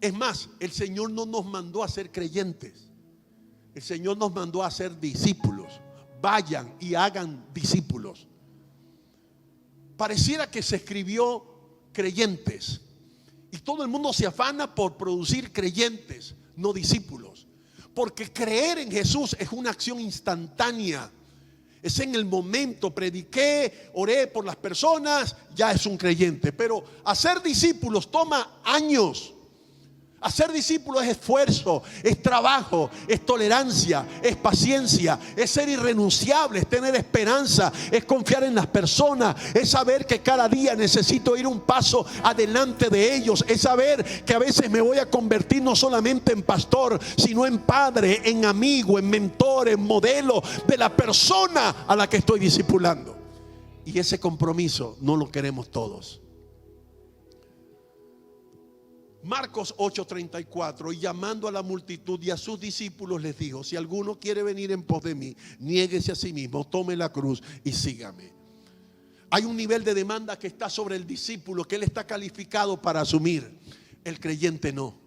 Es más, el Señor no nos mandó a ser creyentes. El Señor nos mandó a ser discípulos. Vayan y hagan discípulos. Pareciera que se escribió creyentes, y todo el mundo se afana por producir creyentes, no discípulos. Porque creer en Jesús es una acción instantánea. Es en el momento, prediqué, oré por las personas, ya es un creyente. Pero hacer discípulos toma años. Hacer discípulos es esfuerzo, es trabajo, es tolerancia, es paciencia, es ser irrenunciable, es tener esperanza, es confiar en las personas, es saber que cada día necesito ir un paso adelante de ellos, es saber que a veces me voy a convertir no solamente en pastor, sino en padre, en amigo, en mentor, en modelo de la persona a la que estoy discipulando. Y ese compromiso no lo queremos todos. Marcos 8:34, y llamando a la multitud y a sus discípulos les dijo: si alguno quiere venir en pos de mí, niéguese a sí mismo, tome la cruz y sígame. Hay un nivel de demanda que está sobre el discípulo que él está calificado para asumir. El creyente no.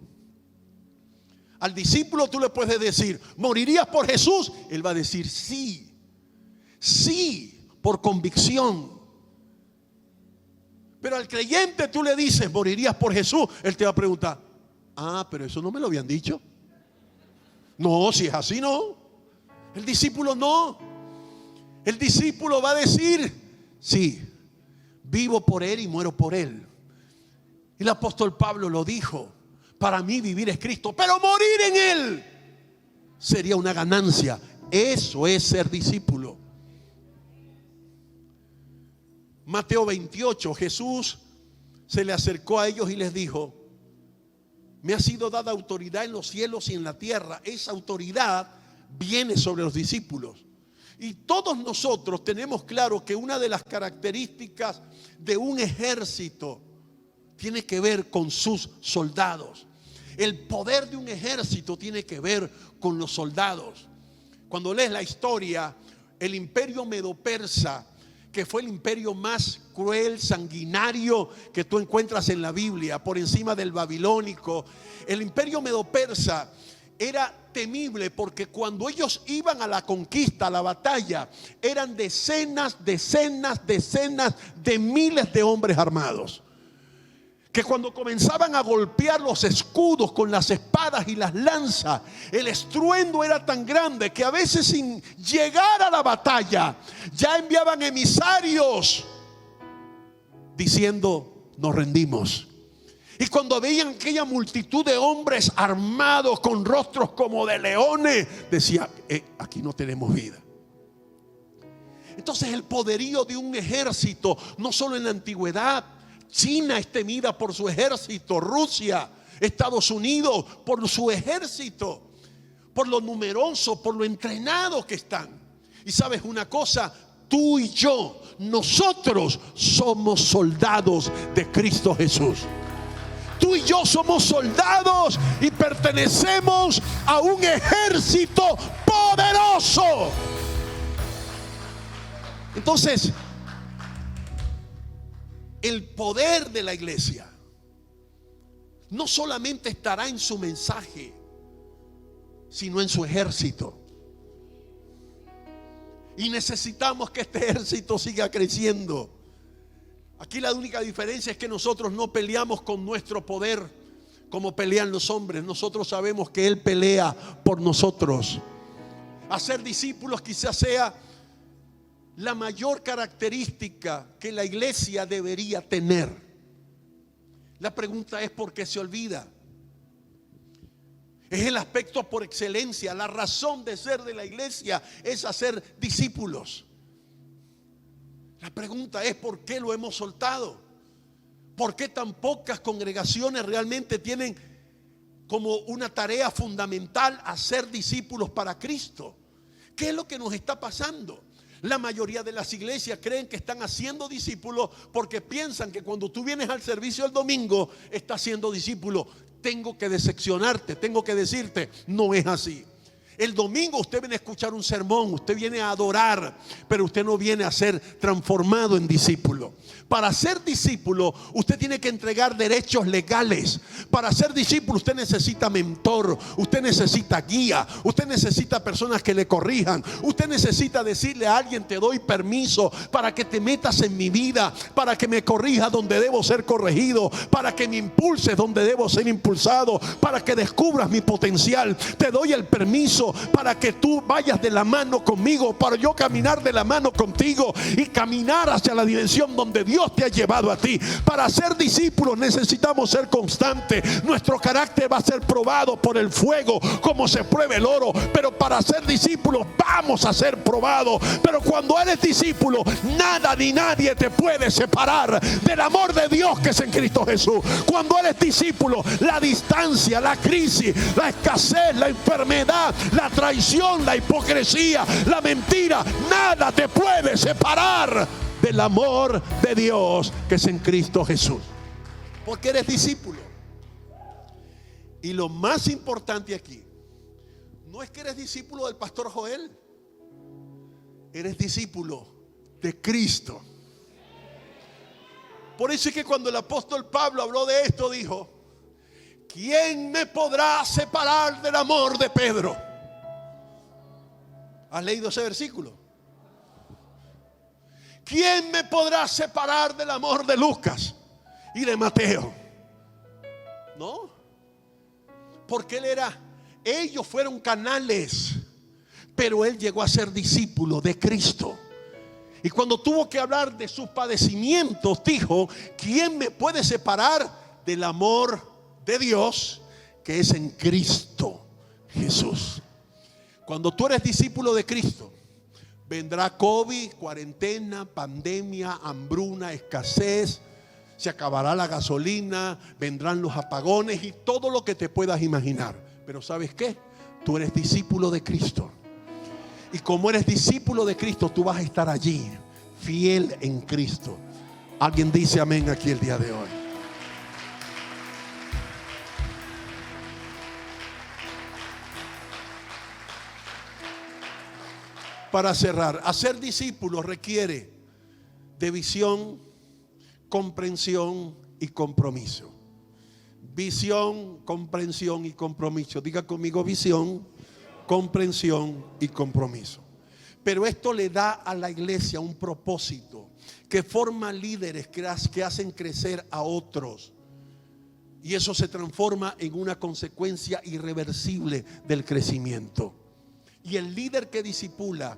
Al discípulo tú le puedes decir: ¿morirías por Jesús? Él va a decir sí, sí, por convicción. Pero al creyente tú le dices: ¿morirías por Jesús? Él te va a preguntar: pero eso no me lo habían dicho. No, si es así, no. El discípulo no. El discípulo va a decir: sí, vivo por Él y muero por Él. El apóstol Pablo lo dijo: para mí vivir es Cristo, pero morir en Él sería una ganancia. Eso es ser discípulo. Mateo 28, Jesús se le acercó a ellos y les dijo: me ha sido dada autoridad en los cielos y en la tierra. Esa autoridad viene sobre los discípulos. Y todos nosotros tenemos claro que una de las características de un ejército tiene que ver con sus soldados. El poder de un ejército tiene que ver con los soldados. Cuando lees la historia, el imperio medo-persa, que fue el imperio más cruel, sanguinario que tú encuentras en la Biblia, por encima del babilónico. El imperio medo-persa era temible porque cuando ellos iban a la conquista, a la batalla, eran decenas de miles de hombres armados, que cuando comenzaban a golpear los escudos con las espadas y las lanzas, el estruendo era tan grande que a veces, sin llegar a la batalla, ya enviaban emisarios diciendo: nos rendimos. Y cuando veían aquella multitud de hombres armados con rostros como de leones, decía: aquí no tenemos vida. Entonces el poderío de un ejército, no solo en la antigüedad, China es temida por su ejército, Rusia, Estados Unidos por su ejército, por lo numeroso, por lo entrenados que están. Y sabes una cosa, tú y yo, nosotros somos soldados de Cristo Jesús. Tú y yo somos soldados y pertenecemos a un ejército poderoso. Entonces, el poder de la iglesia no solamente estará en su mensaje, sino en su ejército. Y necesitamos que este ejército siga creciendo. Aquí la única diferencia es que nosotros no peleamos con nuestro poder como pelean los hombres. Nosotros sabemos que Él pelea por nosotros. Hacer discípulos quizás sea la mayor característica que la iglesia debería tener. La pregunta es: ¿por qué se olvida? Es el aspecto por excelencia. La razón de ser de la iglesia es hacer discípulos. La pregunta es: ¿por qué lo hemos soltado? ¿Por qué tan pocas congregaciones realmente tienen como una tarea fundamental hacer discípulos para Cristo? ¿Qué es lo que nos está pasando? La mayoría de las iglesias creen que están haciendo discípulos porque piensan que cuando tú vienes al servicio el domingo estás siendo discípulo. Tengo que decepcionarte, tengo que decirte: no es así. El domingo usted viene a escuchar un sermón, usted viene a adorar, pero usted no viene a ser transformado en discípulo. Para ser discípulo usted tiene que entregar derechos legales. Para ser discípulo usted necesita mentor, usted necesita guía, usted necesita personas que le corrijan, usted necesita decirle a alguien: te doy permiso para que te metas en mi vida, para que me corrijas donde debo ser corregido, para que me impulses donde debo ser impulsado, para que descubras mi potencial. Te doy el permiso paso para que tú vayas de la mano conmigo, para yo caminar de la mano contigo y caminar hacia la dimensión donde Dios te ha llevado a ti. Para ser discípulos necesitamos ser constantes. Nuestro carácter va a ser probado por el fuego como se prueba el oro, pero para ser discípulos vamos a ser probados. Pero cuando eres discípulo, nada ni nadie te puede separar del amor de Dios que es en Cristo Jesús. Cuando eres discípulo, la distancia, la crisis, la escasez, la enfermedad, la traición, la hipocresía, la mentira, nada te puede separar del amor de Dios que es en Cristo Jesús, porque eres discípulo. Y lo más importante aquí no es que eres discípulo del pastor Joel, eres discípulo de Cristo. Por eso es que cuando el apóstol Pablo habló de esto, dijo: ¿quién me podrá separar del amor de Pedro? ¿Has leído ese versículo? ¿Quién me podrá separar del amor de Lucas y de Mateo? No, porque ellos fueron canales, pero él llegó a ser discípulo de Cristo. Y cuando tuvo que hablar de sus padecimientos, dijo: ¿quién me puede separar del amor de Dios que es en Cristo Jesús? Cuando tú eres discípulo de Cristo, vendrá COVID, cuarentena, pandemia, hambruna, escasez, se acabará la gasolina, vendrán los apagones y todo lo que te puedas imaginar. Pero ¿sabes qué? Tú eres discípulo de Cristo. Y como eres discípulo de Cristo, tú vas a estar allí, fiel en Cristo. Alguien dice amén aquí el día de hoy. Para cerrar, hacer discípulos requiere de visión, comprensión y compromiso. Visión, comprensión y compromiso. Diga conmigo: visión, comprensión y compromiso. Pero esto le da a la iglesia un propósito que forma líderes que hacen crecer a otros, y eso se transforma en una consecuencia irreversible del crecimiento. Y el líder que discipula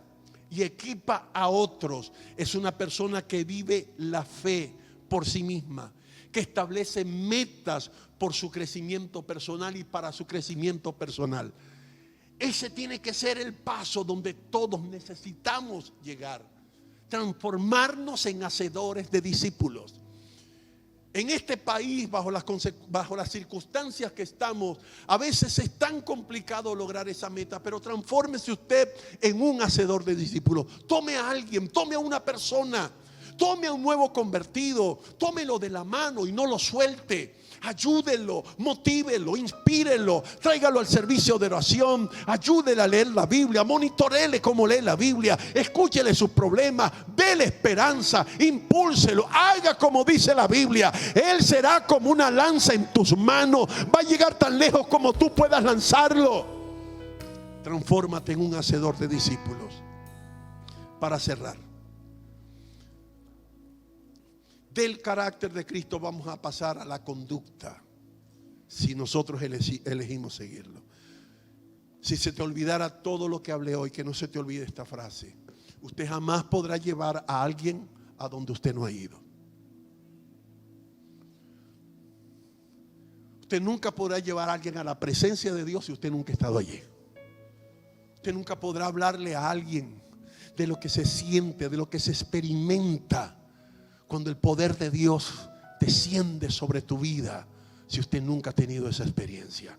y equipa a otros es una persona que vive la fe por sí misma, que establece metas por su crecimiento personal y para su crecimiento personal. Ese tiene que ser el paso donde todos necesitamos llegar, transformarnos en hacedores de discípulos. En este país, bajo las circunstancias que estamos, a veces es tan complicado lograr esa meta, pero transfórmese usted en un hacedor de discípulos. Tome a alguien, tome a una persona, tome a un nuevo convertido, tómelo de la mano y no lo suelte. Ayúdelo, motívelo, inspírelo, tráigalo al servicio de oración, ayúdele a leer la Biblia, monitorele cómo lee la Biblia, escúchele sus problemas, déle esperanza, impúlselo, haga como dice la Biblia. Él será como una lanza en tus manos, va a llegar tan lejos como tú puedas lanzarlo. Transfórmate en un hacedor de discípulos. Para cerrar, del carácter de Cristo vamos a pasar a la conducta, si nosotros elegimos seguirlo. Si se te olvidara todo lo que hablé hoy, que no se te olvide esta frase: usted jamás podrá llevar a alguien a donde usted no ha ido. Usted nunca podrá llevar a alguien a la presencia de Dios si usted nunca ha estado allí. Usted nunca podrá hablarle a alguien de lo que se siente, de lo que se experimenta cuando el poder de Dios desciende sobre tu vida, si usted nunca ha tenido esa experiencia.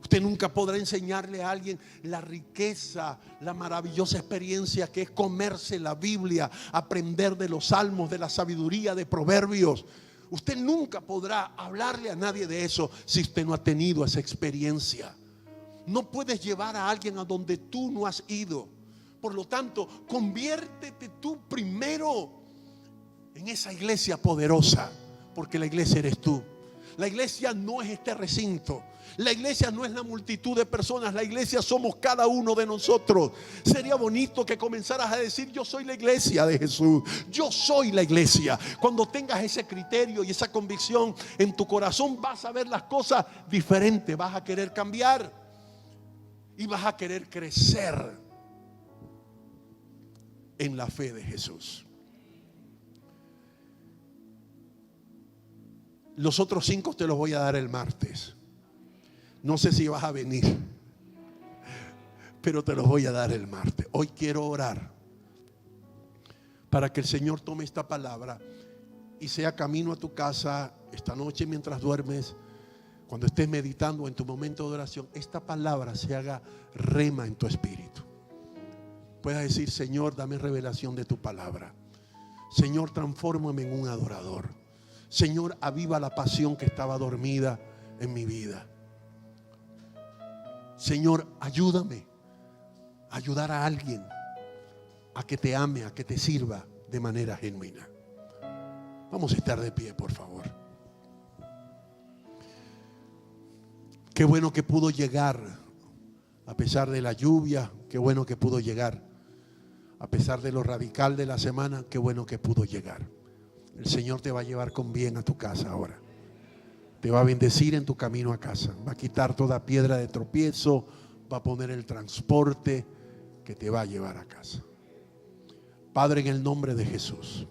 Usted nunca podrá enseñarle a alguien la riqueza, la maravillosa experiencia que es comerse la Biblia, aprender de los salmos, de la sabiduría de Proverbios. Usted nunca podrá hablarle a nadie de eso si usted no ha tenido esa experiencia. No puedes llevar a alguien a donde tú no has ido. Por lo tanto, conviértete tú primero en esa iglesia poderosa, porque la iglesia eres tú. La iglesia no es este recinto. La iglesia no es la multitud de personas. La iglesia somos cada uno de nosotros. Sería bonito que comenzaras a decir: yo soy la iglesia de Jesús, yo soy la iglesia. Cuando tengas ese criterio y esa convicción en tu corazón, vas a ver las cosas diferentes, vas a querer cambiar. y vas a querer crecer en la fe de Jesús. Los otros 5 te los voy a dar el martes. No sé si vas a venir, pero te los voy a dar el martes. Hoy quiero orar para que el Señor tome esta palabra y sea camino a tu casa esta noche mientras duermes, cuando estés meditando en tu momento de oración, esta palabra se haga rema en tu espíritu. Puedas decir: Señor, dame revelación de tu palabra. Señor, transfórmame en un adorador. Señor, aviva la pasión que estaba dormida en mi vida. Señor, ayúdame a ayudar a alguien a que te ame, a que te sirva de manera genuina. Vamos a estar de pie, por favor. Qué bueno que pudo llegar a pesar de la lluvia. Qué bueno que pudo llegar a pesar de lo radical de la semana. Qué bueno que pudo llegar. El Señor te va a llevar con bien a tu casa ahora. Te va a bendecir en tu camino a casa. Va a quitar toda piedra de tropiezo. Va a poner el transporte que te va a llevar a casa. Padre, en el nombre de Jesús,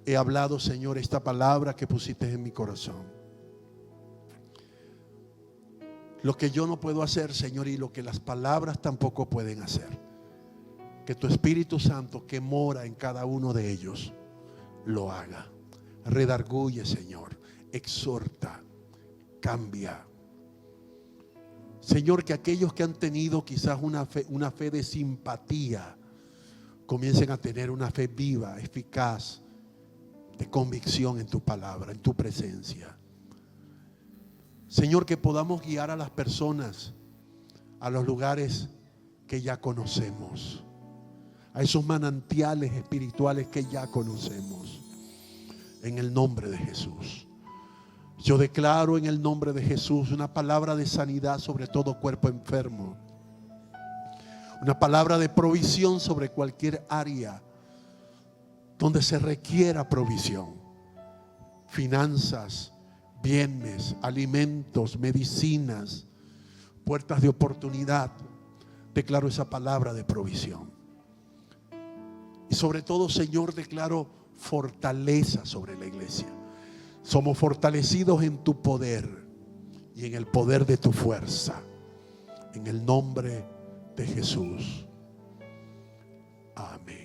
he hablado, Señor, esta palabra que pusiste en mi corazón. Lo que yo no puedo hacer, Señor, y lo que las palabras tampoco pueden hacer, que tu Espíritu Santo, que mora en cada uno de ellos, lo haga. Redarguye, Señor, exhorta, cambia. Señor, que aquellos que han tenido quizás una fe de simpatía, comiencen a tener una fe viva, eficaz, de convicción en tu palabra, en tu presencia. Señor, que podamos guiar a las personas a los lugares que ya conocemos, a esos manantiales espirituales que ya conocemos. En el nombre de Jesús, yo declaro en el nombre de Jesús una palabra de sanidad sobre todo cuerpo enfermo, una palabra de provisión sobre cualquier área donde se requiera provisión, finanzas, bienes, alimentos, medicinas, puertas de oportunidad. Declaro esa palabra de provisión. Y sobre todo, Señor, declaro fortaleza sobre la iglesia. Somos fortalecidos en tu poder y en el poder de tu fuerza. En el nombre de Jesús. Amén.